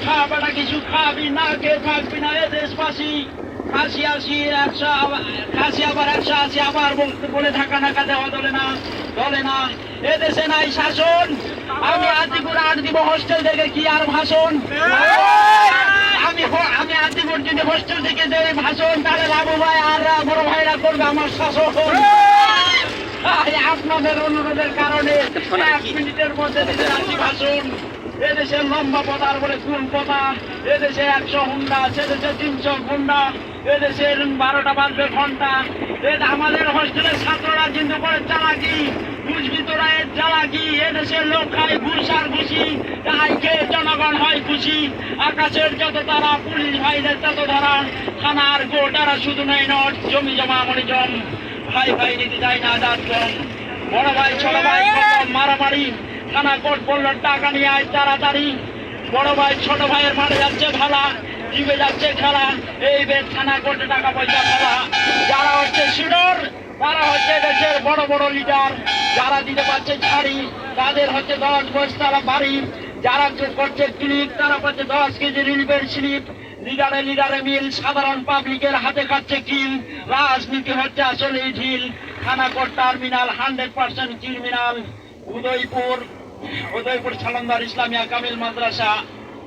খা বেটা, কিছু খাবি না, খেয়ে থাকবি না। এ দেশবাসী খাসি আসি 100, খাসি আবার 180, আবার বলে থাকা নাকা দেওয়া দলে না, দলে না। এদেশে নাই শাসন। আমি আদিপুর 8 দিব হোস্টেল থেকে, কি আর ভাষণ? আমি আদিপুর যদি হোস্টেল থেকে দেই ভাষণ, তাহলে বাবু ভাই আর বড় ভাইরা করবে আমার শাসন। আপনাদের অনুরোধের কারণে 1 মিনিটের মধ্যে দিতে রাখি ভাষণ। এদেশে লম্বা পতার বলে কোন পতা, এদেশে 100 হুন্ডা, সেদেশে 300 গুন্ডা, এদেশে 12টা বাজবে ঘন্টা। আমাদের হোস্টেলের ছাত্ররা কিন্তু করে চালাকি, বুঝবি তোরা এর চালাকি। এদেশের লোক খায় ঘুষ আর ঘুষি, তাই খেয়ে জনগণ হয় খুশি। আকাশের যত তারা, পুলিশ ভাইদের তত ধারা, থানার গোটারা শুধু নেই নট, জমি জমা মণিজম। ভাই ভাই নিতে যায় না দাঁত কম, বড় ভাই ছোট ভাই মারামারি, থানা কোর্ট বলল টাকা নিয়ে আয় তাড়াতাড়ি। বড় ভাই ছোট ভাইয়ের মারে যাচ্ছে ভালা, জিবে যাচ্ছে খেলা, এই বেদ থানা কোর্টে টাকা পয়সা ফেলা। যারা হচ্ছে শিডর, তারা হচ্ছে দেশের বড় বড় লিডার, যারা দিতে পারছে ছাড়ি, তাদের হচ্ছে 10 বস্তারা বাড়ি। যারা করছে ক্লিক, তারা পাচ্ছে 10 কেজি রিলিফের স্লিপ। লিডারে লিডারে মিল, সাধারণ পাবলিকের হাতে খাচ্ছে কিল। রাজনীতি হচ্ছে আসলে ঢিল, থানা court terminal 100% criminal. Udaypur Salandar Islamia Kamil মাদ্রাসা।